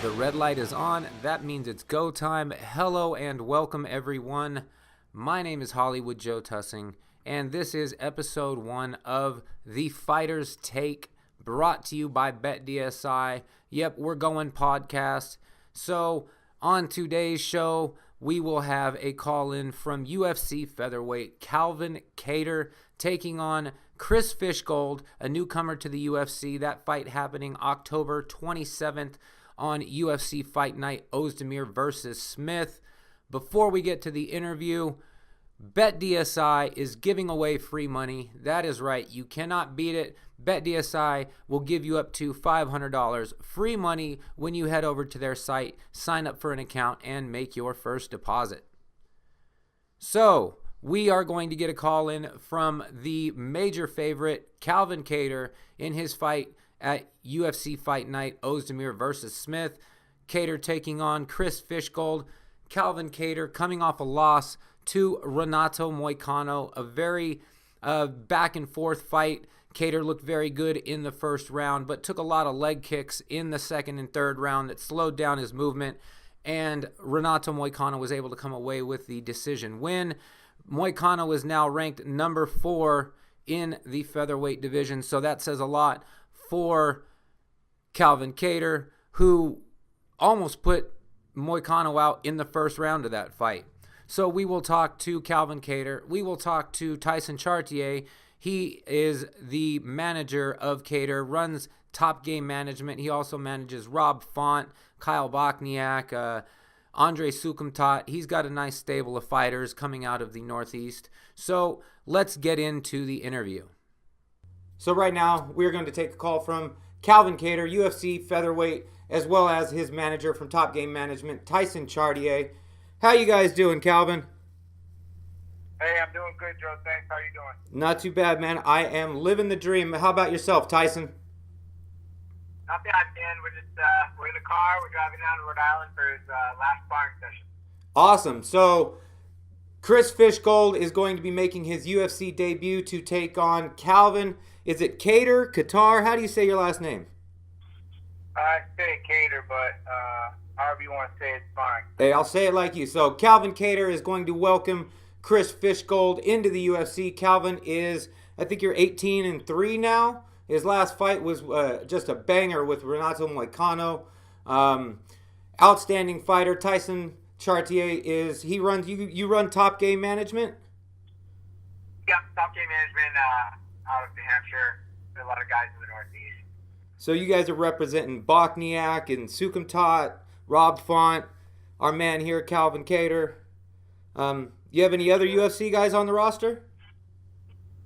The red light is on. That means it's go time. Hello and welcome, everyone. My name is Hollywood Joe Tussing, and this is episode 1 of The Fighter's Take, brought to you by BetDSI. Yep, we're going podcast. So, on today's show, we will have a call-in from UFC featherweight Calvin Kattar taking on Chris Fishgold, a newcomer to the UFC. That fight happening October 27th on UFC Fight Night, Ozdemir versus Smith. Before we get to the interview, BetDSI is giving away free money. That is right. You cannot beat it. BetDSI will give you up to $500 free money when you head over to their site, sign up for an account, and make your first deposit. So, we are going to get a call in from the major favorite, Calvin Kattar, in his fight at UFC Fight Night, Ozdemir versus Smith. Kattar taking on Chris Fishgold. Calvin Kattar coming off a loss to Renato Moicano, a very back and forth fight. Kattar looked very good in the first round, but took a lot of leg kicks in the second and third round that slowed down his movement, and Renato Moicano was able to come away with the decision win. Moicano is now ranked number 4 in the featherweight division, so that says a lot for Calvin Kattar, who almost put Moicano out in the first round of that fight. So we will talk to Calvin Kattar. We will talk to Tyson Chartier. He is the manager of Kattar, runs Top Game Management. He also manages Rob Font, Kyle Bochniak, Andre Sukumtat. He's got a nice stable of fighters coming out of the Northeast. So let's get into the interview. So right now, we're going to take a call from Calvin Kattar, UFC featherweight, as well as his manager from Top Game Management, Tyson Chartier. How you guys doing, Calvin? Hey, I'm doing good, Joe. Thanks. How you doing? Not too bad, man. I am living the dream. How about yourself, Tyson? Not bad, man. We're in the car. We're driving down to Rhode Island for his last sparring session. Awesome. So, Chris Fishgold is going to be making his UFC debut to take on Calvin. Is it Kattar? Kattar? How do you say your last name? I say Kattar, but however you want to say it's fine. Hey, I'll say it like you. So, Calvin Kattar is going to welcome Chris Fishgold into the UFC. Calvin is, I think you're 18-3 now. His last fight was just a banger with Renato Moicano. Outstanding fighter. Tyson Chartier is, he runs, you run Top Game Management? Yeah, Top Game Management out of New Hampshire. There's a lot of guys in the Northeast. So you guys are representing Bochniak and Sukumtat, Rob Font, our man here, Calvin Kattar. You have any other UFC guys on the roster?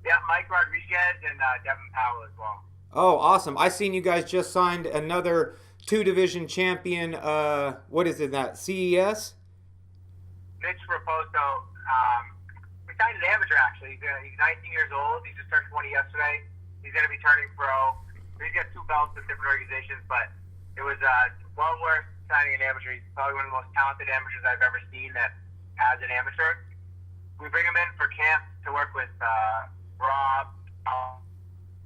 Yeah, Mike Rodriguez and Devin Powell as well. Oh, awesome. I seen you guys just signed another 2-division champion. What is it, that CES? Mitch Raposo. We signed an amateur, actually. He's 19 years old. He just turned 20 yesterday. He's going to be turning pro. He's got 2 belts with different organizations, but it was well worth signing an amateur. He's probably one of the most talented amateurs I've ever seen that has an amateur. We bring him in for camp to work with Rob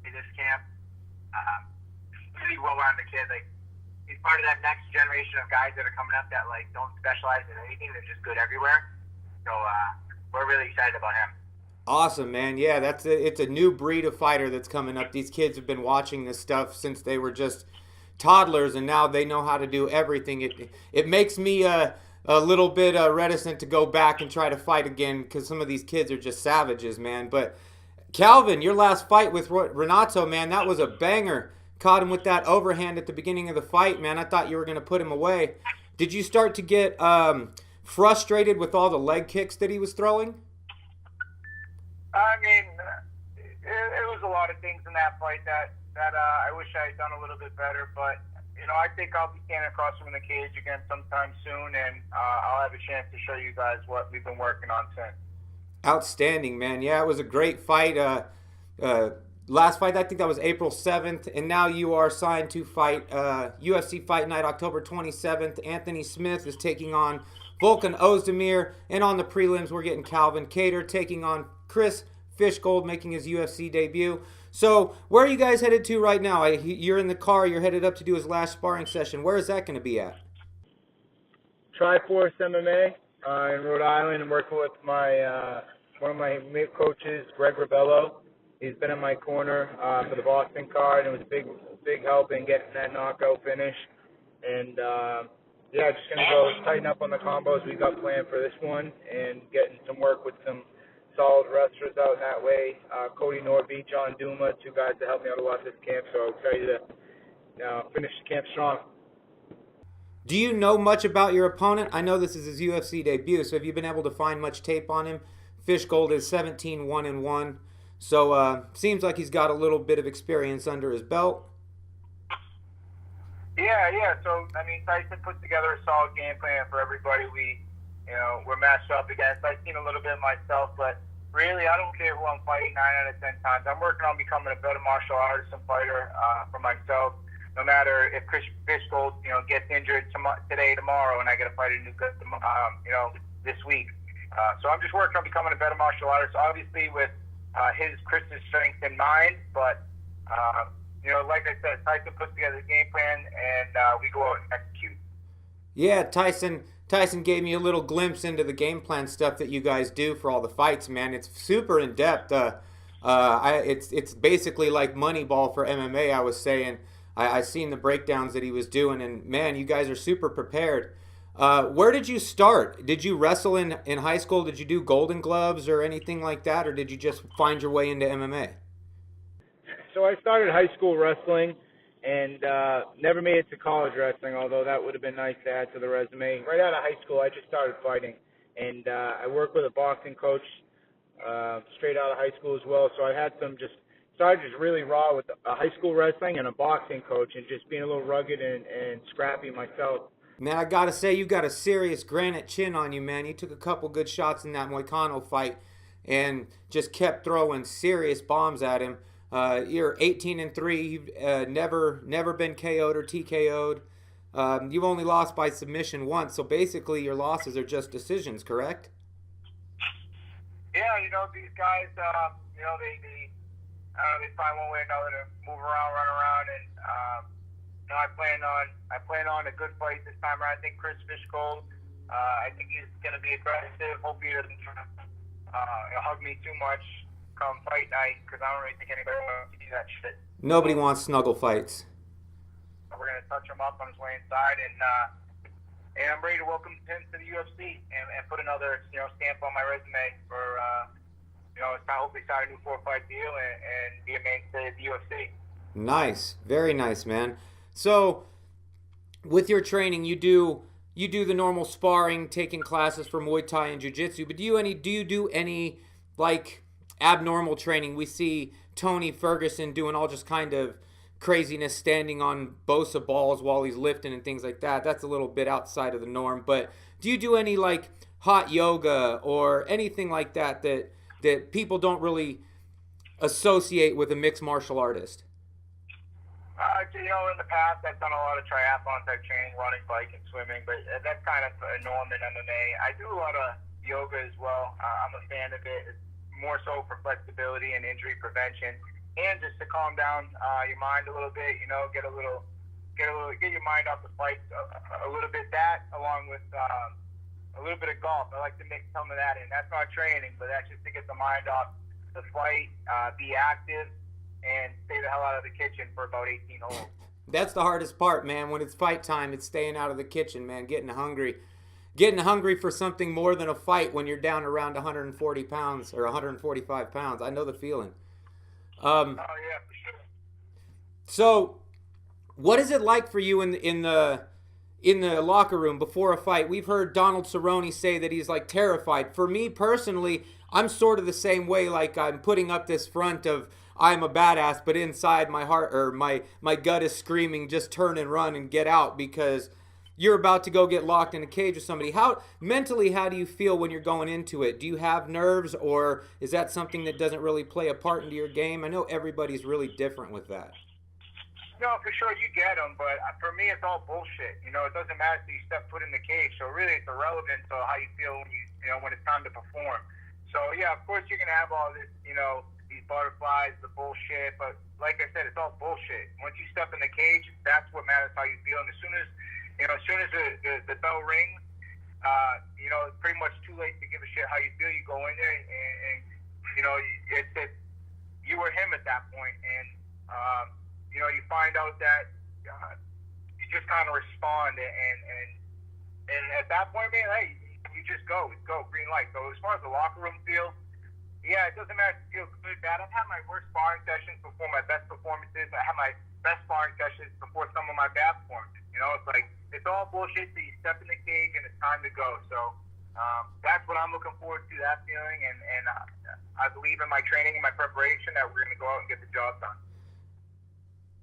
in this camp. Really well-rounded kid. Like, he's part of that next generation of guys that are coming up that don't specialize in anything. They're just good everywhere. So we're really excited about him. Awesome, man. Yeah, it's a new breed of fighter that's coming up. These kids have been watching this stuff since they were just toddlers, and now they know how to do everything. It makes me a little bit reticent to go back and try to fight again because some of these kids are just savages, man. But Calvin, your last fight with Renato, man, that was a banger. Caught him with that overhand at the beginning of the fight, man. I thought you were going to put him away. Did you start to get frustrated with all the leg kicks that he was throwing? I mean, it was a lot of things in that fight that I wish I had done a little bit better, but I think I'll be standing across from him in the cage again sometime soon, and I'll have a chance to show you guys what we've been working on since. Outstanding, man. Yeah, it was a great fight. Last fight, I think that was April 7th, and now you are signed to fight UFC Fight Night, October 27th. Anthony Smith is taking on Volkov Ozdemir, and on the prelims, we're getting Calvin Kattar taking on Chris Fishgold making his UFC debut. So where are you guys headed to right now? You're in the car. You're headed up to do his last sparring session. Where is that going to be at? Triforce MMA in Rhode Island. I'm working with my one of my coaches, Greg Rebello. He's been in my corner for the Boston card, and it was a big help in getting that knockout finish. And just gonna go tighten up on the combos we got planned for this one, and getting some work with some solid wrestlers out in that way. Cody Norby, John Duma, two guys that helped me out a lot this camp. So excited to finish the camp strong. Do you know much about your opponent? I know this is his UFC debut, so have you been able to find much tape on him? Fishgold is 17-1-1, so seems like he's got a little bit of experience under his belt. Yeah. So, I mean, Tyson put together a solid game plan for everybody we're matched up against. I've seen a little bit myself, but really, I don't care who I'm fighting 9 out of 10 times. I'm working on becoming a better martial artist and fighter for myself. No matter if Chris Fishgold, gets injured today, tomorrow, and I get to fight a new guy, this week. So I'm just working on becoming a better martial artist, obviously with Chris's strength in mind. But, like I said, Tyson puts together the game plan, and we go out and execute. Yeah, Tyson gave me a little glimpse into the game plan stuff that you guys do for all the fights, man. It's super in depth. It's basically like Moneyball for MMA, I was saying. I seen the breakdowns that he was doing, and man, you guys are super prepared. Where did you start? Did you wrestle in high school? Did you do Golden Gloves or anything like that, or did you just find your way into MMA? So I started high school wrestling and never made it to college wrestling, although that would have been nice to add to the resume. Right out of high school, I just started fighting, and I worked with a boxing coach straight out of high school as well, so I had started just really raw with a high school wrestling and a boxing coach, and just being a little rugged and scrappy myself. Man, I gotta say, you got a serious granite chin on you, man. You took a couple good shots in that Moicano fight and just kept throwing serious bombs at him. You're 18-3. You've never been KO'd or TKO'd. You've only lost by submission once, so basically your losses are just decisions, correct? Yeah, these guys, they find one way or another to move around, run around, and I plan on a good fight this time around. I think Chris Fishgold, I think he's going to be aggressive. Hope he doesn't hug me too much come fight night, because I don't really think anybody wants to do that shit. Nobody wants snuggle fights. We're going to touch him up on his way inside, and I'm ready to welcome him to the UFC and put another stamp on my resume for hopefully sign a new 4-fight deal and be a mainstay at the UFC. Nice, very nice, man. So, with your training, you do the normal sparring, taking classes for Muay Thai and Jiu-Jitsu, but do you do any like abnormal training? We see Tony Ferguson doing all just kind of craziness, standing on Bosa balls while he's lifting and things like that. That's a little bit outside of the norm. But do you do any like hot yoga or anything like that people don't really associate with a mixed martial artist? In the past, I've done a lot of triathlon type training, running, biking, swimming, but that's kind of a norm in MMA. I do a lot of yoga as well. I'm a fan of it. It's more so for flexibility and injury prevention, and just to calm down your mind a little bit. Get your mind off the fight a little bit. That along with a little bit of golf. I like to mix some of that in. That's not training, but that's just to get the mind off the fight, be active, and stay the hell out of the kitchen for about 18 holes. That's the hardest part, man. When it's fight time, it's staying out of the kitchen, man. Getting hungry for something more than a fight when you're down around 140 pounds or 145 pounds. I know the feeling. Oh yeah, for sure. So, what is it like for you in the locker room before a fight? We've heard Donald Cerrone say that he's like terrified. For me personally, I'm sort of the same way. Like, I'm putting up this front of I'm a badass, but inside my heart or my gut is screaming, just turn and run and get out, because you're about to go get locked in a cage with somebody. How do you feel when you're going into it? Do you have nerves, or is that something that doesn't really play a part into your game? I know everybody's really different with that. No, for sure you get them, but for me it's all bullshit. It doesn't matter if you step foot in the cage. So really it's irrelevant to how you feel when it's time to perform. So, yeah, of course you're going to have all this, these butterflies, the bullshit. But like I said, it's all bullshit. Once you step in the cage, that's what matters how you feel. And as soon as the bell rings, it's pretty much too late to give a shit how you feel. You go in there and it's you or him at that point. And, you find out that you just kind of respond. And at that point, man, hey, you just go, green light. So as far as the locker room feel, yeah, it doesn't matter if you feel good, bad. I've had my worst sparring sessions before my best performances. I have my best sparring sessions before some of my bad performances. It's like, it's all bullshit till you step in the cage and it's time to go. So that's what I'm looking forward to, that feeling. And I believe in my training and my preparation that we're going to go out and get the job done.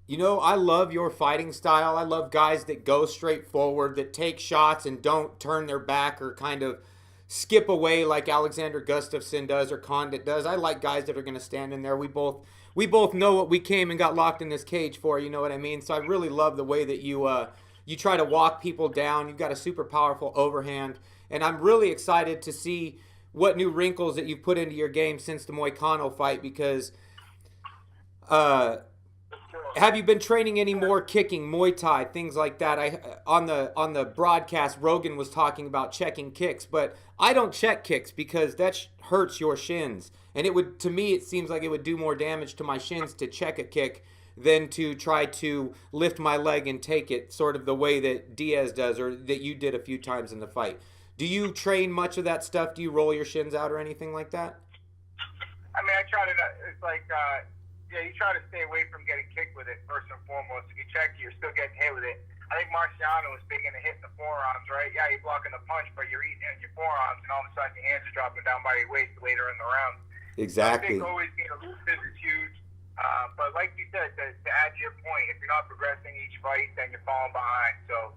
I love your fighting style. I love guys that go straight forward, that take shots and don't turn their back or kind of skip away like Alexander Gustafsson does or Condit does. I like guys that are going to stand in there. We both know what we came and got locked in this cage for, you know what I mean? So I really love the way that you try to walk people down. You've got a super powerful overhand. And I'm really excited to see what new wrinkles that you've put into your game since the Moicano fight, because have you been training any more kicking, Muay Thai, things like that? On the broadcast, Rogan was talking about checking kicks, but I don't check kicks because that hurts your shins. And to me, it seems like it would do more damage to my shins to check a kick than to try to lift my leg and take it, sort of the way that Diaz does or that you did a few times in the fight. Do you train much of that stuff? Do you roll your shins out or anything like that? I mean, I try to. It's like. You try to stay away from getting kicked with it, first and foremost. If you check, you're still getting hit with it. I think Marciano was big into hitting the forearms, right? Yeah, you're blocking the punch, but you're eating it in your forearms, and all of a sudden your hands are dropping down by your waist later in the round. Exactly. So I think always being elusive is huge. But like you said, to add to your point, if you're not progressing each fight, then you're falling behind. So,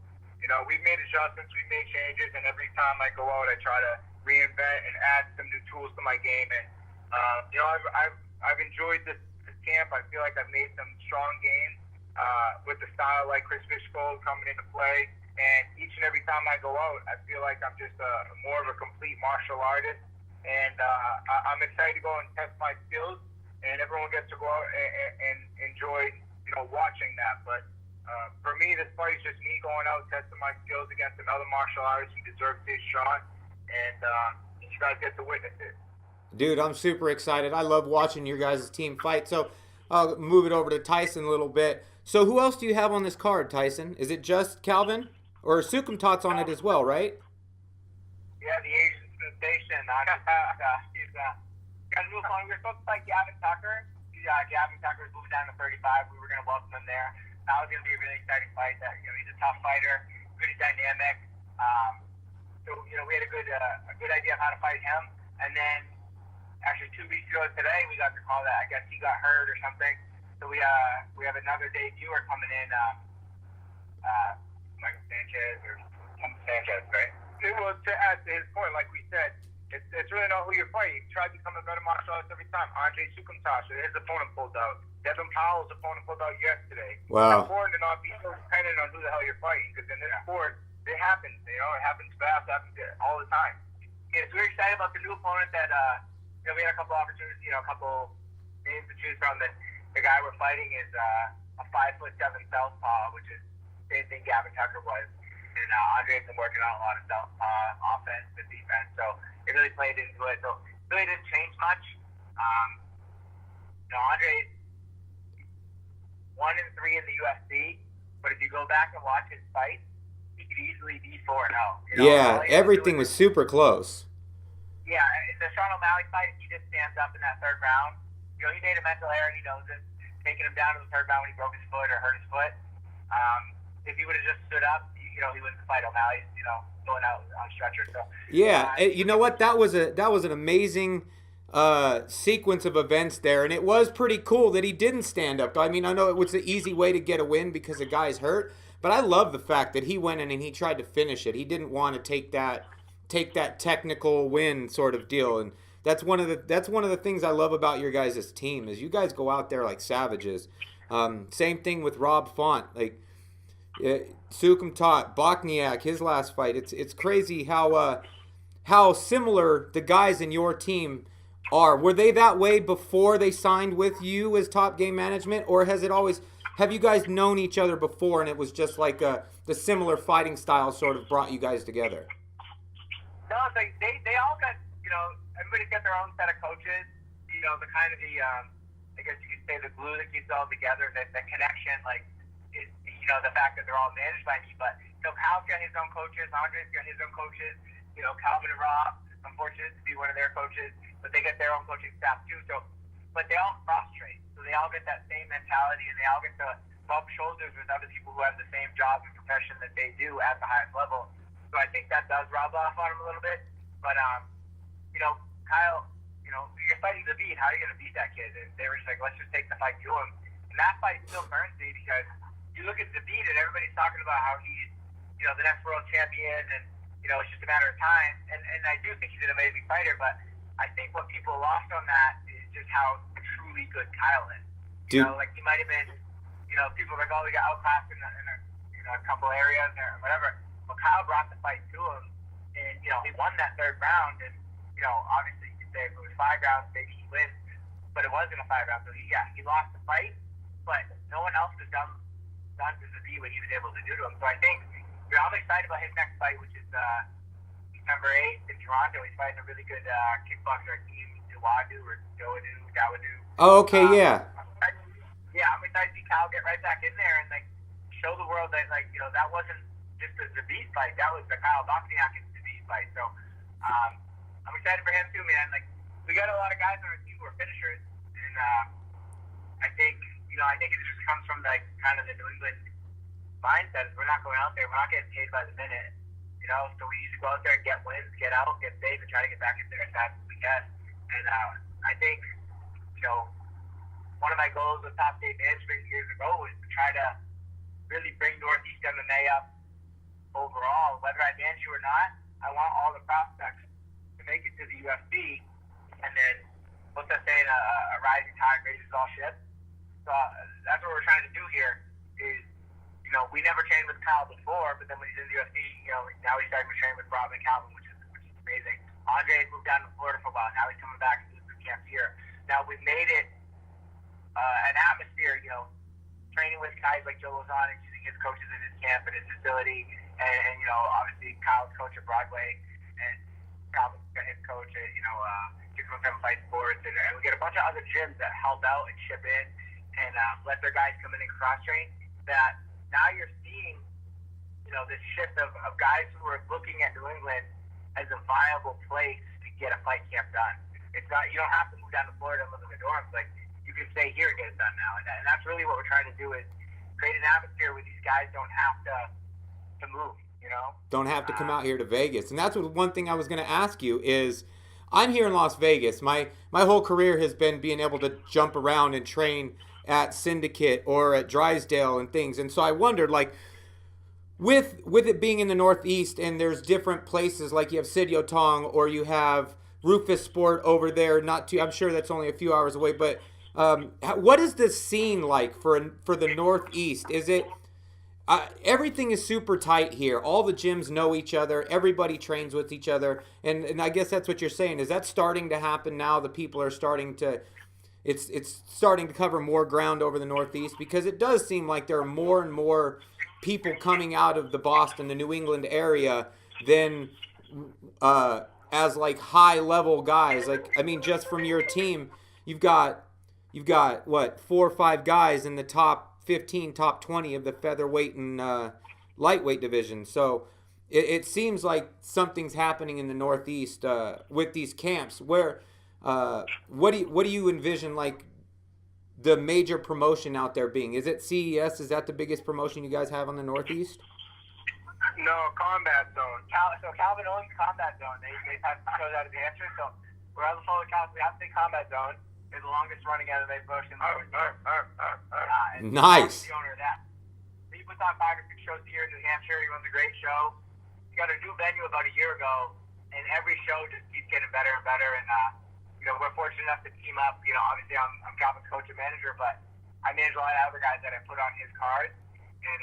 we've made adjustments, we've made changes, and every time I go out, I try to reinvent and add some new tools to my game. And, I've enjoyed this camp. I feel like I've made some strong gains with the style like Chris Fishgold coming into play, and each and every time I go out, I feel like I'm just more of a complete martial artist, and I'm excited to go and test my skills, and everyone gets to go out and enjoy watching that. But for me, this fight is just me going out testing my skills against another martial artist who deserves his shot, and you guys get to witness it. Dude, I'm super excited. I love watching your guys' team fight. So I'll move it over to Tyson a little bit. So who else do you have on this card, Tyson? Is it just Calvin? Or Sukumtat's on it as well, right? Yeah, the Asian sensation. He's got to move on. We were supposed to fight Gavin Tucker. Gavin Tucker was moving down to 35. We were going to welcome him there. That was going to be a really exciting fight. He's a tough fighter, pretty dynamic. So we had a good idea of how to fight him. And then actually 2 weeks ago today, we got the call that I guess he got hurt or something. So we have another debuter coming in, Michael Sanchez or Sanchez, right? Well, to add to his point, like we said, it's really not who you're fighting. You try to become a better martial artist every time. Andre Sukumtat, his opponent pulled out. Devin Powell's opponent pulled out yesterday. Wow. It's important to not be so dependent on who the hell you're fighting, because in this sport, it happens. It happens fast, it happens all the time. Yeah, so we're excited about the new opponent that we had a couple opportunities, a couple names to choose from. The guy we're fighting is a 5'7" southpaw, which is the same thing Gavin Tucker was. And Andre's been working on a lot of southpaw offense and defense, so it really played into it. So it really didn't change much. Andre's 1-3 in the UFC, but if you go back and watch his fights, he could easily be 4-0. Yeah, everything was super close. Yeah, the Sean O'Malley fight, he just stands up in that third round. He made a mental error, he knows it. Taking him down to the third round when he broke his foot or hurt his foot. If he would have just stood up, he wouldn't fight O'Malley, going out on stretcher. So yeah, you know what? That was an amazing sequence of events there, and it was pretty cool that he didn't stand up. I mean, I know it was the easy way to get a win because the guy's hurt, but I love the fact that he went in and he tried to finish it. He didn't want to take that technical win sort of deal, and that's one of the things I love about your guys' team is you guys go out there like savages. Same thing with Rob Font, like Sukumtat, Bokniak, his last fight. It's crazy how how similar the guys in your team are. Were they that way before they signed with you as Top Game Management, or has it always? Have you guys known each other before, and it was just like the similar fighting style sort of brought you guys together? No, they all got, everybody's got their own set of coaches. The kind of I guess you could say the glue that keeps it all together, the connection, is, the fact that they're all managed by me. But, Kyle's got his own coaches, Andre's got his own coaches, Calvin and Rob, I'm fortunate to be one of their coaches, but they get their own coaching staff too. So, but they all cross-train, so they all get that same mentality, and they all get to bump shoulders with other people who have the same job and profession that they do at the highest level. So I think that does rub off on them a little bit. But, Kyle, you're fighting to beat. How are you going to beat that kid? And they were just like, let's just take the fight to him. And that fight still burns me because you look at the beat and everybody's talking about how he's, the next world champion and, it's just a matter of time. And I do think he's an amazing fighter, but I think what people lost on that is just how truly good Kyle is. He might have been, people are like, oh, we got outclassed in a couple areas or whatever. Well, Kyle brought the fight to him, and, he won that third round. And, obviously, you could say if it was 5 rounds, maybe he wins, but it wasn't a 5 round. So, he lost the fight, but no one else has done to Khabib what he was able to do to him. So, I think, I'm excited about his next fight, which is December 8th in Toronto. He's fighting a really good kickboxer team, Dawadu. Oh, okay, yeah. I'm excited to see Kyle get right back in there and, show the world that, that wasn't just the Khabib fight. That was the Kyle Boxniak and Khabib fight. So, I'm excited for him too, man. We got a lot of guys on our team who are finishers, and I think it just comes from kind of the New England mindset. Is we're not going out there, we're not getting paid by the minute, So we need to go out there and get wins, get out, get safe, and try to get back in there as fast as we can. And I think, one of my goals with Top Game Management years ago was to try to really bring Northeast MMA up overall. Whether I manage you or not, I want all the prospects to make it to the UFC, and then what's that saying? A rising tide raises all ships. So that's what we're trying to do here. Is we never trained with Kyle before, but then when he's in the UFC, now he's starting to train with Rob and Calvin, which is amazing. Andre moved down to Florida for a while. Now he's coming back to the camp here. Now we've made it an atmosphere, training with guys like Joe Lozano and using his coaches in his camp and his facility, and obviously Kyle's coach at Broadway, and Calvin's got his coach at, Fight Sports, and we get a bunch of other gyms that help out and chip in and let their guys come in and cross-train. That now you're seeing, this shift of guys who are looking at New England as a viable place to get a fight camp done. It's not, you don't have to move down to Florida and live in the dorms. You can stay here and get it done now. And that's really what we're trying to do, is create an atmosphere where these guys don't have to move, Don't have to come out here to Vegas. And that's one thing I was going to ask you is, I'm here in Las Vegas. My whole career has been being able to jump around and train at Syndicate or at Drysdale and things. And so I wondered, with it being in the Northeast and there's different places, like you have Sidyotong or you have Rufus Sport over there, I'm sure that's only a few hours away, but what is this scene like for the Northeast? Is it everything is super tight here. All the gyms know each other. Everybody trains with each other. And I guess that's what you're saying. Is that starting to happen now? The people are starting to it's starting to cover more ground over the Northeast, because it does seem like there are more and more people coming out of the Boston, the New England area than as high level guys. Just from your team, you've got what, 4 or 5 guys in the top 15, top 20 of the featherweight and lightweight division. So it seems like something's happening in the Northeast with these camps. Where what do you envision the major promotion out there being? Is it CES? Is that the biggest promotion you guys have on the Northeast? No, Combat Zone. So Calvin owns Combat Zone. They've had shows out of New Hampshire, so we're on the phone with Calvin. We have to say Combat Zone. They're the longest running MMA promotion. Nice. The owner of that. He puts on 5 or 6 shows a year in New Hampshire. He runs a great show. He got a new venue about a year ago, and every show just keeps getting better and better. And we're fortunate enough to team up. Obviously I'm Calvin's coach and manager, but I manage a lot of other guys that I put on his cards. And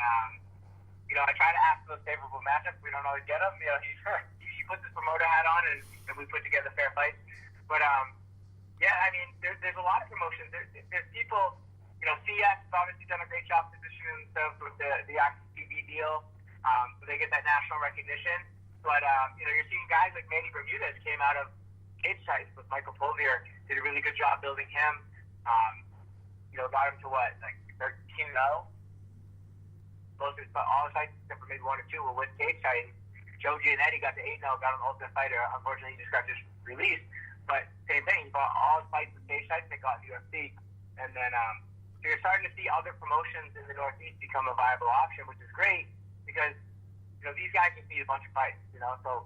I try to ask for those favorable matchups. We don't always get them. He put this promoter hat on and we put together fair fights. But yeah, I mean, there's a lot of promotions. There's people, CS has obviously done a great job positioning themselves with the Access TV deal, so they get that national recognition. But you're seeing guys like Manny Bermudez came out of cage fights with Michael Polvier, did a really good job building him. Got him to what, like 13-0. Most of all the fights except for maybe 1 or 2 were with cage fights. Joe Giannetti got to 8-0, got an Ultimate Fighter. Unfortunately, he just got just released. But same thing, he fought all his fights with cage fights they got in the UFC. And then so you're starting to see other promotions in the Northeast become a viable option, which is great because these guys can see a bunch of fights. So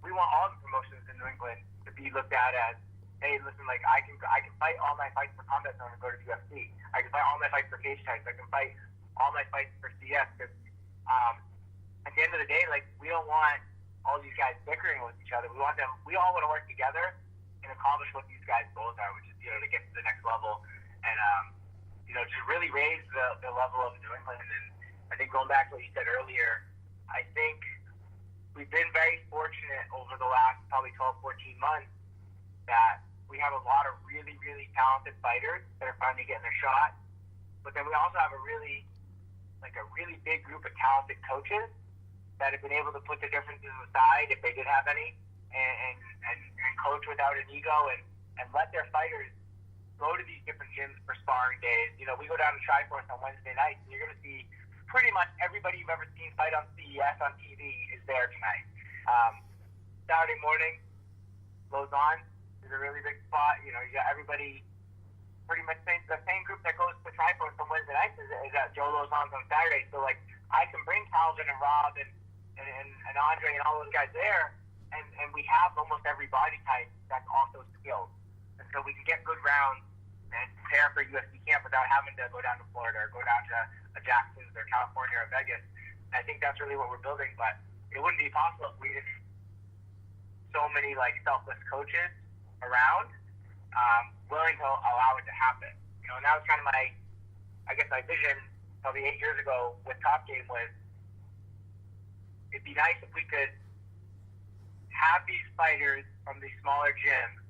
we want all the promotions in New England to be looked at as, hey, listen, like I can fight all my fights for Combat Zone and go to the UFC. I can fight all my fights for cage fights. I can fight all my fights for CS. Because at the end of the day, like we don't want all these guys bickering with each other. We want them. We all want to work together and accomplish what these guys' goals are, which is to get to the next level and just really raise the level of New England. And I think going back to what you said earlier, I think we've been very fortunate over the last probably 12, 14 months that we have a lot of really, really talented fighters that are finally getting their shot. But then we also have a really big group of talented coaches that have been able to put the differences aside, if they did have any, and coach without an ego and let their fighters go to these different gyms for sparring days. We go down to Triforce on Wednesday nights, and you're going to see pretty much everybody you've ever seen fight on CES on TV is there tonight. Saturday morning, Lausanne is a really big spot. You got everybody pretty much the same group that goes to Triforce on Wednesday nights is at Joe Lausanne's on Saturday. So, like, I can bring Calvin and Rob and Andre and all those guys there, and we have almost every body type that's also skilled. And so we can get good rounds and prepare for UFC camp without having to go down to Florida or go down to a Jackson's or California or Vegas. And I think that's really what we're building, but it wouldn't be possible if we didn't so many selfless coaches around willing to allow it to happen. And that was kind of my vision probably 8 years ago with Top Game was it'd be nice if we could have these fighters from these smaller gyms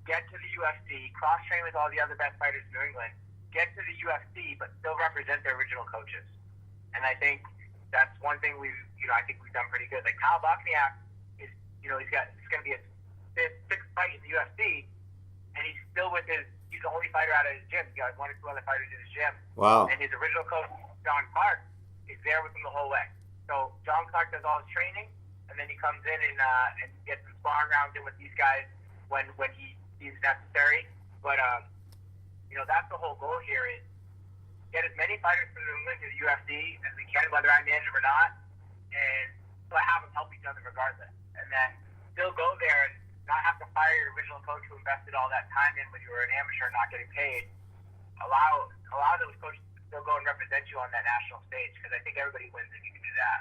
get to the UFC, cross-train with all the other best fighters in New England, get to the UFC, but still represent their original coaches. And I think that's one thing we've done pretty good. Like Kyle Bachniak is, he's going to be his sixth fight in the UFC, and he's still he's the only fighter out of his gym. He's got 1 or 2 other fighters in his gym. Wow. And his original coach, John Clark, is there with him the whole way. So John Clark does all his training, and then he comes in and gets some sparring rounds in with these guys when he seems necessary. But that's the whole goal here is get as many fighters from New England to the UFC as we can, whether I manage them or not, and so I have them help each other regardless. And then still go there and not have to fire your original coach who invested all that time in when you were an amateur not getting paid. Allow those coaches to still go and represent you on that national stage, because I think everybody wins if you can do that.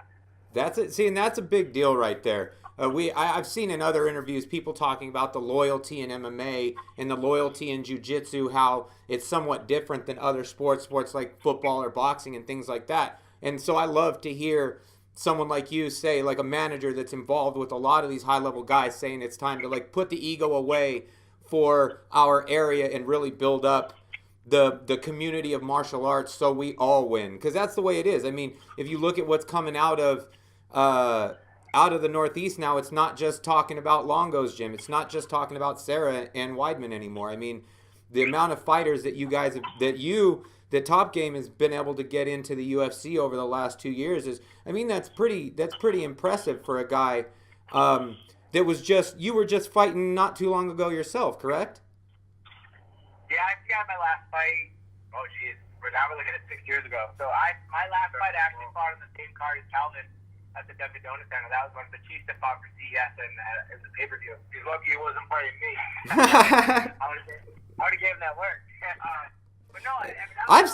That's it. See, and that's a big deal right there. I've seen in other interviews people talking about the loyalty in MMA and the loyalty in jiu-jitsu, how it's somewhat different than other sports like football or boxing and things like that. And so I love to hear someone like you say, like a manager that's involved with a lot of these high-level guys, saying it's time to put the ego away for our area and really build up the community of martial arts so we all win. Because that's the way it is. I mean, if you look at what's coming out of the Northeast now, it's not just talking about Longo's gym. It's not just talking about Sarah and Weidman anymore. I mean, the amount of fighters that you guys have, that Top Game has been able to get into the UFC over the last 2 years that's pretty impressive for a guy that was you were just fighting not too long ago yourself, correct? Yeah, I got my last fight. Oh, geez, now we're looking at 6 years ago. So my last fight I actually fought on the same card as Calvin at the Dunkin' Donuts Center. That was one of the Chiefs that fought for CES and it was a pay-per-view. He's lucky he wasn't fighting me. I would have gave him that work. But no, I've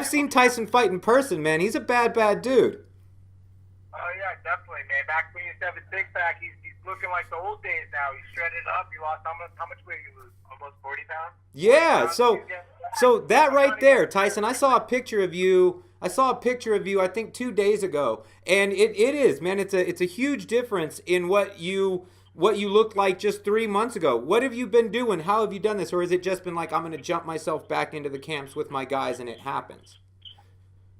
seen Tyson fight in person, man. He's a bad dude. Oh yeah, definitely, man. Back when he used to have a six-pack, he's looking like the old days now. He's shredded up. He lost how much weight did he lose? Almost 40 pounds. Yeah. So that right there, Tyson. I saw a picture of you. I saw a picture of you, I think 2 days ago, and it is, man. It's a huge difference in what you looked like just 3 months ago. What have you been doing? How have you done this? Or has it just been like, I'm going to jump myself back into the camps with my guys and it happens?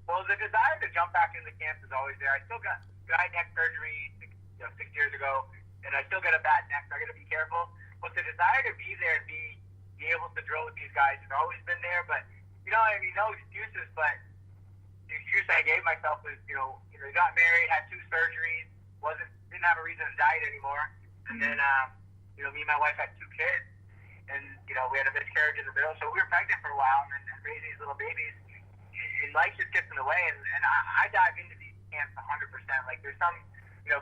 Well, the desire to jump back into the camps is always there. I still got neck surgery 6 years ago, and I still got a bad neck, so I got to be careful. But the desire to be there and be able to drill with these guys has always been there. But, I mean, no excuses, but the excuse I gave myself was, got married, had 2 surgeries, didn't have a reason to diet anymore. And then, me and my wife had 2 kids, and, we had a miscarriage in the middle. So we were pregnant for a while, and then raising these little babies, and life just gets in the way. And I dive into these camps 100%. Like, there's some,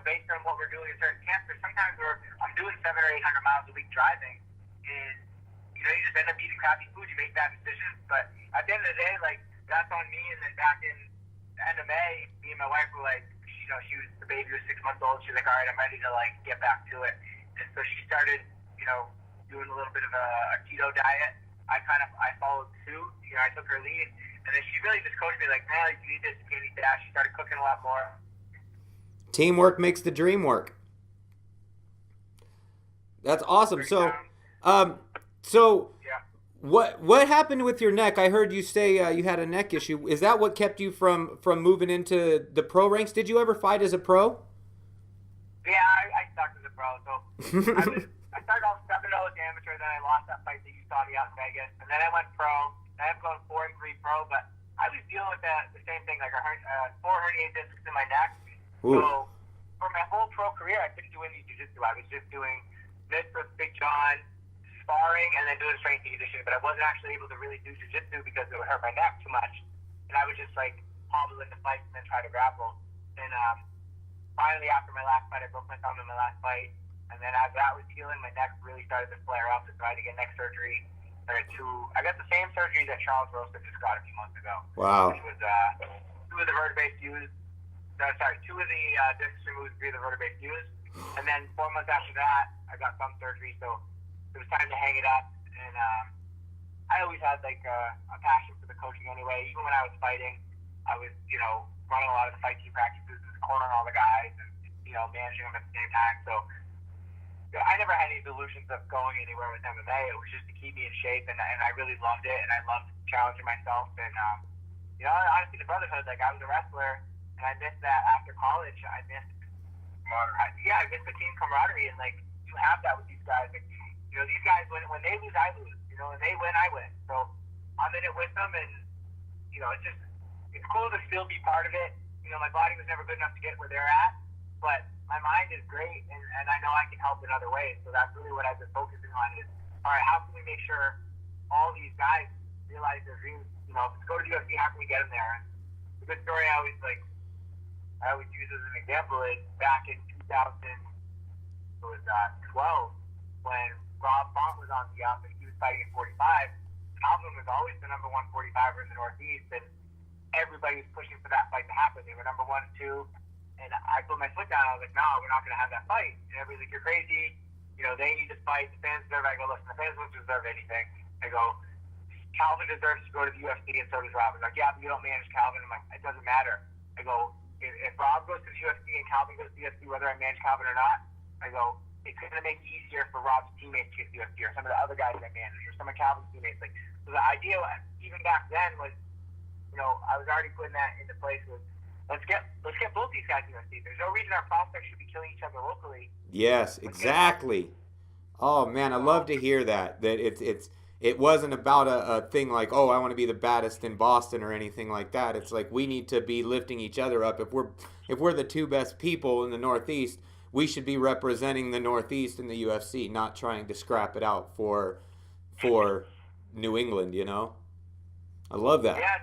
based on what we're doing in certain camps, there's sometimes where I'm doing 700 or 800 miles a week driving, and, you just end up eating crappy food. You make bad decisions. But at the end of the day, like, that's on me. And then back in MMA, me and my wife were like, the baby was 6 months old. She's like, all right, I'm ready to, like, get back to it. And so she started, doing a little bit of a keto diet. I followed suit. I took her lead. And then she really just coached me, like, man, you need this, you need that. She started cooking a lot more. Teamwork makes the dream work. That's awesome. So, Yeah. what happened with your neck? I heard you say you had a neck issue. Is that what kept you from moving into the pro ranks? Did you ever fight as a pro? Yeah, I stuck as a pro. So I started off 7-0 as an amateur, then I lost that fight that you saw me out in Vegas, and then I went pro. I've gone 4-3 pro, but I was dealing with the same thing, like 4 herniated discs in my neck. Ooh. So for my whole pro career, I couldn't do any jiu-jitsu. I was just doing mitts with Big John, sparring, and then doing strength and conditioning, but I wasn't actually able to really do jiu-jitsu because it would hurt my neck too much, and I would just like hobble into fights and then try to grapple. And finally, after my last fight, I broke my thumb in my last fight, and then as that was healing, my neck really started to flare up, and so I had to get neck surgery. I got the same surgery that Charles Rosa just got a few months ago. Wow. Which was 2 of the vertebrae fused. 2 of the discs removed, 3 of the vertebrae fused. And then 4 months after that, I got thumb surgery, so it was time to hang it up. And I always had like a passion for the coaching anyway. Even when I was fighting, I was, running a lot of the fight team practices and cornering all the guys and, managing them at the same time. So I never had any delusions of going anywhere with MMA. It was just to keep me in shape, and I really loved it, and I loved challenging myself. And, honestly, the brotherhood, like, I was a wrestler, and I missed that after college. I missed the team camaraderie, and, like, you have that with these guys. Like, these guys, when they lose, I lose. When they win, I win. So I'm in it with them, and, it's cool to still be part of it. My body was never good enough to get where they're at, but my mind is great, and I know I can help in other ways. So that's really what I've been focusing on is, all right, how can we make sure all these guys realize their dreams? If it's go to the UFC, how can we get them there? And the good story I always use as an example is back in 2012 when Rob Font was on the up and he was fighting at 45. Calvin was always the number 1 45er in the Northeast, and everybody was pushing for that fight to happen. They were number 1 and 2. And I put my foot down. I was like, no, we're not going to have that fight. And everybody's like, you're crazy. They need to fight. The fans deserve it. I go, listen, the fans don't deserve anything. I go, Calvin deserves to go to the UFC, and so does Rob. He's like, yeah, but you don't manage Calvin. I'm like, it doesn't matter. I go, if Rob goes to the UFC and Calvin goes to the UFC, whether I manage Calvin or not, I go, it's going to make it easier for Rob's teammates to get to the UFC, or some of the other guys I manage, or some of Calvin's teammates. Like, so the idea, even back then, was, I was already putting that into place with, Let's get both these guys in the UFC. There's no reason our prospects should be killing each other locally. Yes, exactly. Oh man, I love to hear that. That it wasn't about a thing like, oh, I want to be the baddest in Boston or anything like that. It's like we need to be lifting each other up. If we're the 2 best people in the Northeast, we should be representing the Northeast in the UFC, not trying to scrap it out for New England. I love that. Yeah,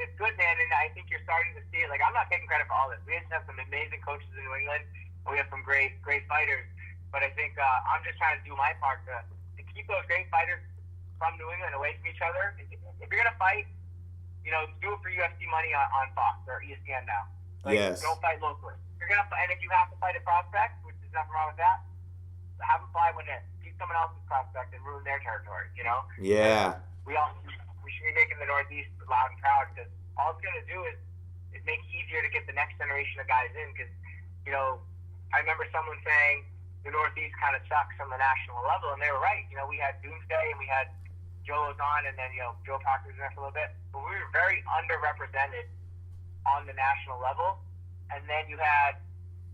it's good, man, and I think you're starting to see it. Like, I'm not taking credit for all this. We just have some amazing coaches in New England, and we have some great fighters. But I think I'm just trying to do my part to keep those great fighters from New England away from each other. If you're gonna fight, do it for UFC money on Fox or ESPN now. Like, yes. Don't fight locally. If you're gonna fight, and if you have to fight a prospect, which there's nothing wrong with that, have them fly when it beat someone else's prospect and ruin their territory. Yeah. We we should be making the Northeast loud and proud, because all it's going to do is make it easier to get the next generation of guys in. Because, you know, I remember someone saying the Northeast kind of sucks on the national level, and they were right. You know, we had Doomsday and we had Joe Lozon, and then, you know, Joe Proctor was there for a little bit. But we were very underrepresented on the national level. And then you had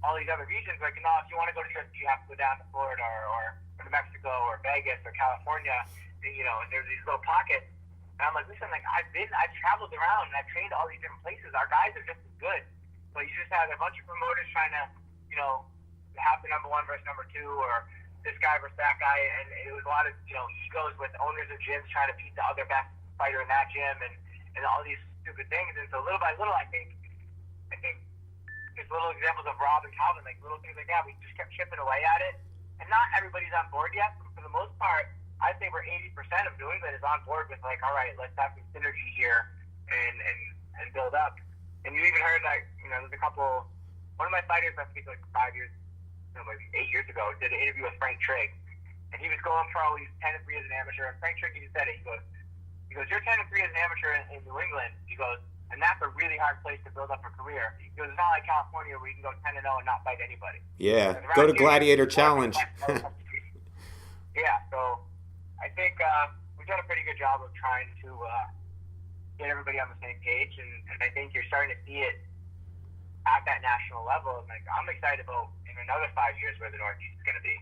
all these other regions, like, no, if you want to go to UFC, you have to go down to Florida or New Mexico or Vegas or California, and, you know, and there's these little pockets. And I'm like, listen, like, I've traveled around and I've trained all these different places. Our guys are just as good. But you just have a bunch of promoters trying to, you know, have the number one versus number two, or this guy versus that guy. And it was a lot of, you know, egos with owners of gyms trying to beat the other best fighter in that gym, and all these stupid things. And so little by little, I think there's little examples of Rob and Calvin, like little things like that. We just kept chipping away at it. And not everybody's on board yet, but for the most part, I'd say we're 80% of New England is on board with, like, all right, let's have some synergy here and build up. And you even heard, like, you know, there's a couple, one of my fighters, I think like 5 years, no, maybe 8 years ago, did an interview with Frank Trigg. And he was going pro, he was 10-3 as an amateur. And Frank Trigg even said it. He goes, you're 10-3 as an amateur in New England. He goes, and that's a really hard place to build up a career. He goes, it's not like California where you can go 10-0 and not fight anybody. Yeah, go to Gladiator Challenge. Yeah, so I think we've done a pretty good job of trying to get everybody on the same page, and I think you're starting to see it at that national level. And, like, I'm excited about in another 5 years where the Northeast is going to be.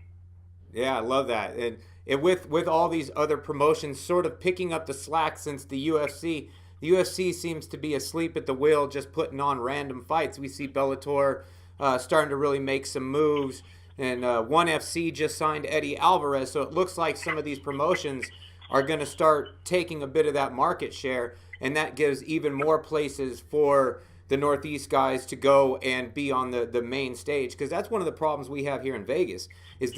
Yeah, I love that. And with all these other promotions sort of picking up the slack since the UFC seems to be asleep at the wheel, just putting on random fights. We see Bellator starting to really make some moves. And ONE FC just signed Eddie Alvarez, so it looks like some of these promotions are going to start taking a bit of that market share, and that gives even more places for the Northeast guys to go and be on the main stage. Because that's one of the problems we have here in Vegas, is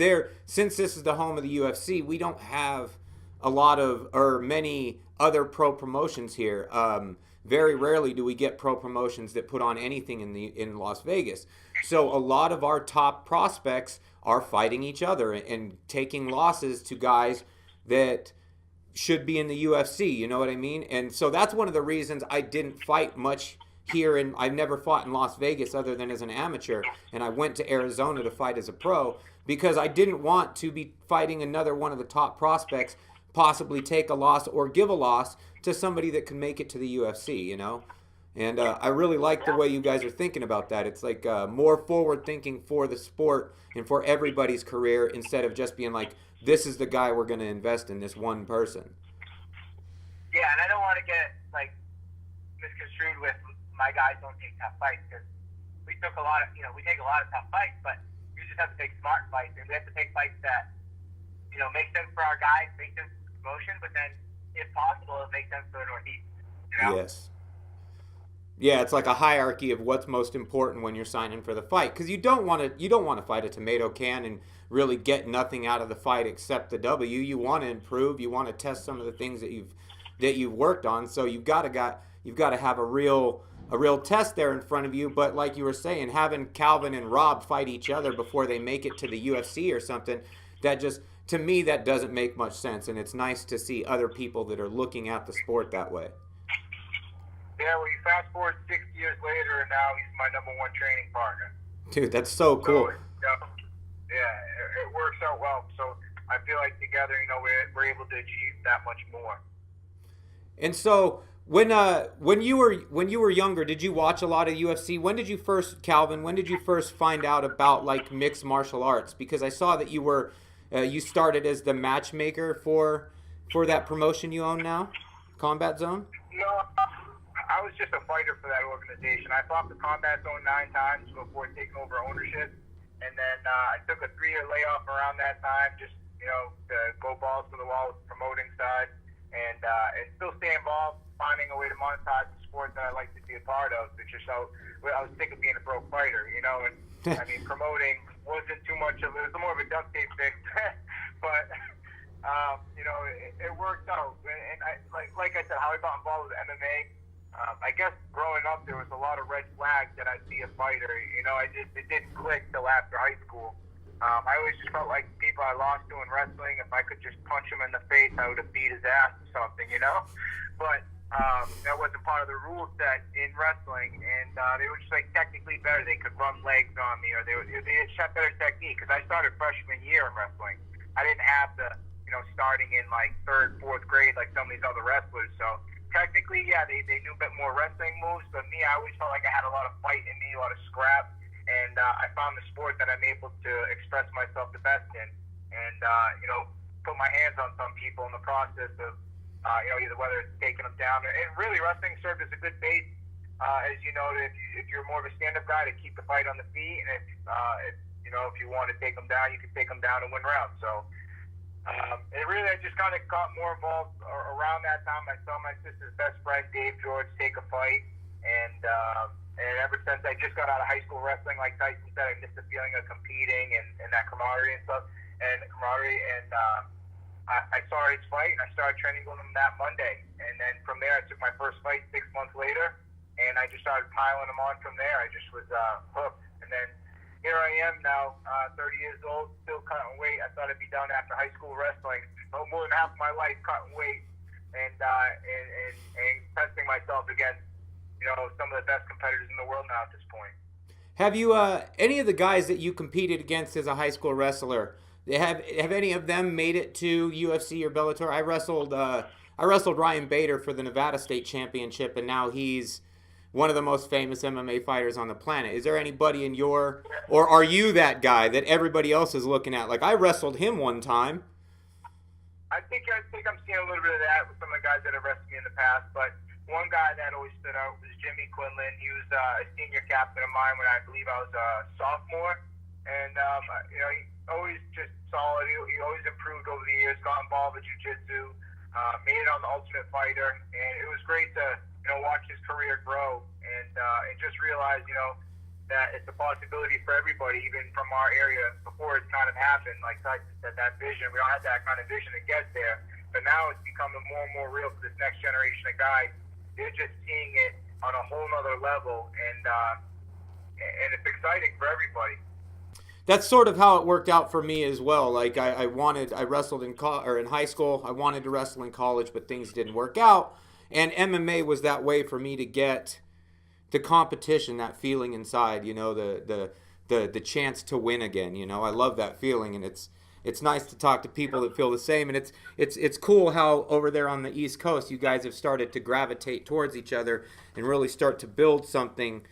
since this is the home of the UFC, we don't have a lot of, or many other pro promotions here. Very rarely do we get pro promotions that put on anything in Las Vegas. So a lot of our top prospects are fighting each other and taking losses to guys that should be in the UFC, you know what I mean? And so that's one of the reasons I didn't fight much here, and I've never fought in Las Vegas other than as an amateur, and I went to Arizona to fight as a pro because I didn't want to be fighting another one of the top prospects, possibly take a loss or give a loss to somebody that can make it to the UFC, you know? And I really like the way you guys are thinking about that. It's like more forward thinking for the sport and for everybody's career, instead of just being like, this is the guy we're going to invest in, this one person. Yeah, and I don't want to get, like, misconstrued with my guys don't take tough fights, because we take a lot of tough fights, but you just have to take smart fights, and we have to take fights that, you know, make sense for our guys, make sense for promotion, but then, if possible, it makes sense for the Northeast, you know? Yes. Yeah, it's like a hierarchy of what's most important when you're signing for the fight, because you don't want to fight a tomato can and really get nothing out of the fight except the W. You want to improve. You want to test some of the things that you've worked on. So you've got to have a real test there in front of you. But like you were saying, having Calvin and Rob fight each other before they make it to the UFC or something, that just, to me, that doesn't make much sense. And it's nice to see other people that are looking at the sport that way. Yeah, well, you fast forward 6 years later, and now he's my number one training partner. Dude, that's so cool. Yeah, it works out well. So I feel like together, you know, we're able to achieve that much more. And so when you were younger, did you watch a lot of UFC? When did you first find out about, like, mixed martial arts? Because I saw that you started as the matchmaker for that promotion you own now, Combat Zone. No, I was just a fighter for that organization. I fought the Combat Zone 9 times before taking over ownership, and then I took a 3-year layoff around that time, just, you know, to go balls to the wall with the promoting side, and still stay involved, finding a way to monetize the sport that I like to be a part of. It's just I was sick of being a pro fighter, you know, and I mean, promoting wasn't too much of it. It was more of a duct tape fix, but you know, it worked out. And like I said, how I got involved with MMA. I guess growing up, there was a lot of red flags that I'd see a fighter. You know, it didn't click till after high school. I always just felt like people I lost to in wrestling, if I could just punch him in the face, I would have beat his ass or something, you know? But that wasn't part of the rule set in wrestling, and they were just like technically better. They could run legs on me, or they just had better technique. Because I started freshman year in wrestling, I didn't have the starting in like third, fourth grade like some of these other wrestlers. So technically, yeah, they knew a bit more wrestling moves. But me, I always felt like I had a lot of fight in me, a lot of scrap, and I found the sport that I'm able to express myself the best in, and put my hands on some people in the process of. Either whether it's taking them down, and really wrestling served as a good base, as you know, if you're more of a stand-up guy, to keep the fight on the feet, and if you want to take them down, you can take them down and win rounds. So, I just kind of got more involved around that time. I saw my sister's best friend Dave George take a fight, and ever since I just got out of high school wrestling, like Tyson said, I missed the feeling of competing and that camaraderie and stuff, I saw his fight, and I started training with him that Monday. And then from there, I took my first fight 6 months later, and I just started piling him on from there. I just was hooked. And then here I am now, 30 years old, still cutting weight. I thought I'd be done after high school wrestling. More than half of my life cutting weight and testing myself against, some of the best competitors in the world now at this point. Have you, any of the guys that you competed against as a high school wrestler, have any of them made it to UFC or Bellator? I wrestled Ryan Bader for the Nevada State Championship, and now he's one of the most famous MMA fighters on the planet. Is there anybody or are you that guy that everybody else is looking at? Like, I wrestled him one time. I think I'm seeing a little bit of that with some of the guys that have wrestled me in the past, but one guy that always stood out was Jimmy Quinlan. He was a senior captain of mine when I believe I was a sophomore, and he always just solid. He always improved over the years, got involved with jiu-jitsu, made it on the Ultimate Fighter, and it was great to watch his career grow and just realize that it's a possibility for everybody, even from our area before it's kind of happened. Like Tyson said, that vision, we don't have that kind of vision to get there, but now it's becoming more and more real for this next generation of guys. They're just seeing it on a whole nother level, and it's exciting for everybody. That's sort of how it worked out for me as well. Like I wrestled in high school. I wanted to wrestle in college, but things didn't work out. And MMA was that way for me to get the competition, that feeling inside. The chance to win again. I love that feeling, and it's nice to talk to people that feel the same. And it's cool how over there on the East Coast, you guys have started to gravitate towards each other and really start to build something.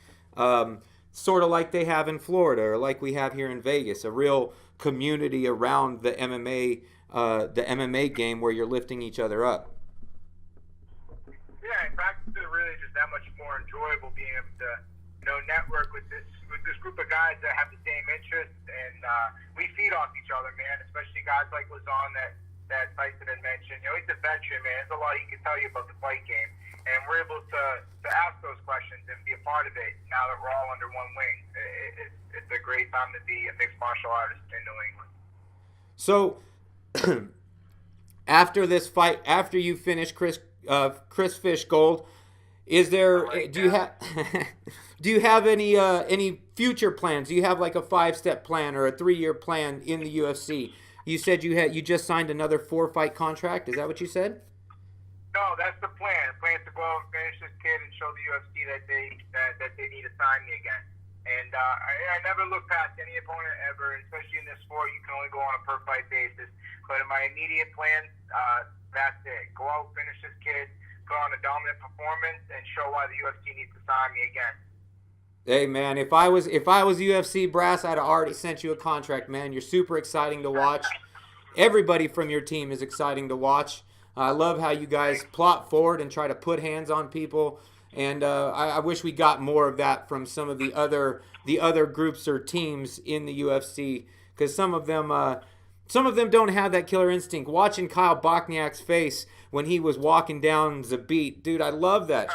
Sort of like they have in Florida, or like we have here in Vegas, a real community around the MMA game where you're lifting each other up. Yeah, in fact, it's really just that much more enjoyable being able to network with this group of guys that have the same interests, and we feed off each other, man. Especially guys like Lazon that Tyson had mentioned. He's a veteran, man. There's a lot he can tell you about the fight game. And we're able to ask those questions and be a part of it now that we're all under one wing. It's a great time to be a mixed martial artist in New England. So, after this fight, after you finish Chris Fish Gold, do you have any future plans? Do you have like a 5-step plan or a 3-year plan in the UFC? You said you just signed another 4-fight contract. Is that what you said? No, that's the plan. The plan is to go out and finish this kid and show the UFC that they need to sign me again. And I never look past any opponent ever, especially in this sport. You can only go on a per fight basis. But in my immediate plan, that's it. Go out, finish this kid, put on a dominant performance, and show why the UFC needs to sign me again. Hey man, if I was UFC brass, I'd have already sent you a contract, man. You're super exciting to watch. Everybody from your team is exciting to watch. I love how you guys plot forward and try to put hands on people, and I wish we got more of that from some of the other groups or teams in the UFC, because some of them don't have that killer instinct. Watching Kyle Bochniak's face when he was walking down Zabit, dude, I love that.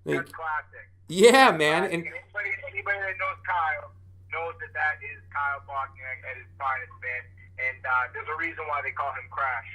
That's classic. Yeah, man. And anybody that knows Kyle knows that is Kyle Bochniak at his finest, man. And there's a reason why they call him Crash.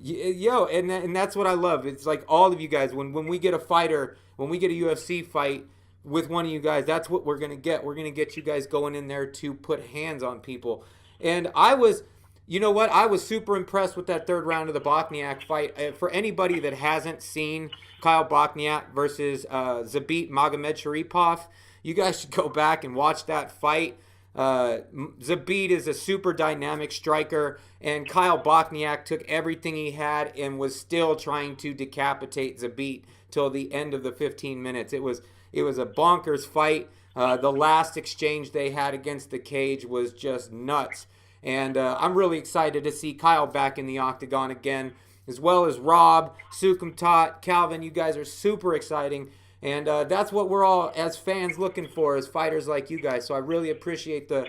Yo, and that's what I love. It's like all of you guys, when we get a fighter, when we get a UFC fight, with one of you guys. That's what we're going to get. We're going to get you guys going in there to put hands on people. And I was, you know what? I was super impressed with that third round of the Bochniak fight. For anybody that hasn't seen Kyle Bochniak versus Khabib Nurmagomedov, you guys should go back and watch that fight. Khabib is a super dynamic striker, and Kyle Bochniak took everything he had and was still trying to decapitate Khabib till the end of the 15 minutes. It was a bonkers fight. The last exchange they had against the cage was just nuts. And I'm really excited to see Kyle back in the octagon again, as well as Rob, Sukumtat, Calvin. You guys are super exciting. And that's what we're all, as fans, looking for, as fighters like you guys. So I really appreciate the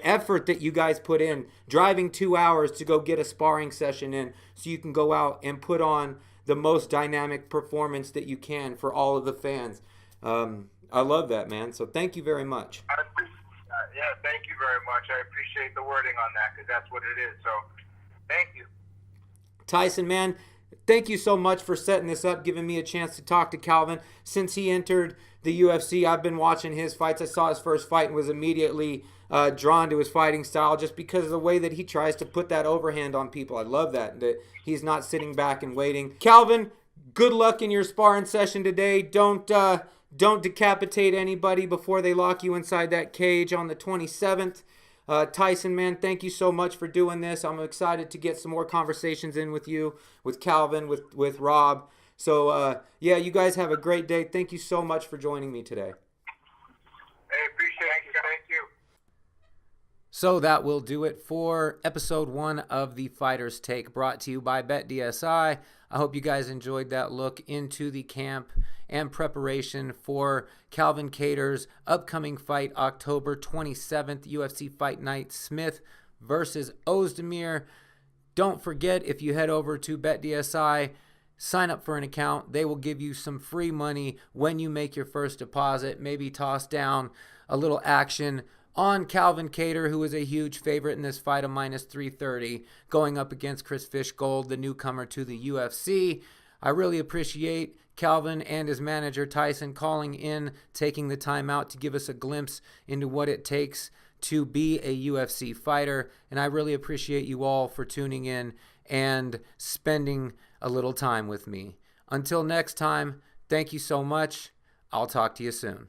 effort that you guys put in, driving 2 hours to go get a sparring session in so you can go out and put on the most dynamic performance that you can for all of the fans. I love that, man. So thank you very much. Yeah, thank you very much. I appreciate the wording on that because that's what it is. So thank you. Tyson, man, thank you so much for setting this up, giving me a chance to talk to Calvin. Since he entered the UFC, I've been watching his fights. I saw his first fight and was immediately drawn to his fighting style just because of the way that he tries to put that overhand on people. I love that he's not sitting back and waiting. Calvin, good luck in your sparring session today. Don't decapitate anybody before they lock you inside that cage on the 27th. Tyson, man, thank you so much for doing this. I'm excited to get some more conversations in with you, with Calvin, with Rob. So, yeah, you guys have a great day. Thank you so much for joining me today. Hey, appreciate you. Thank you. So that will do it for episode 1 of The Fighter's Take, brought to you by BetDSI. I hope you guys enjoyed that look into the camp and preparation for Calvin Kattar's upcoming fight, October 27th, UFC Fight Night, Smith versus Ozdemir. Don't forget, if you head over to BetDSI, sign up for an account. They will give you some free money when you make your first deposit. Maybe toss down a little action on Calvin Kattar, who is a huge favorite in this fight, a -330, going up against Chris Fishgold, the newcomer to the UFC. I really appreciate Calvin and his manager Tyson calling in, taking the time out to give us a glimpse into what it takes to be a UFC fighter. And I really appreciate you all for tuning in and spending a little time with me. Until next time, thank you so much. I'll talk to you soon.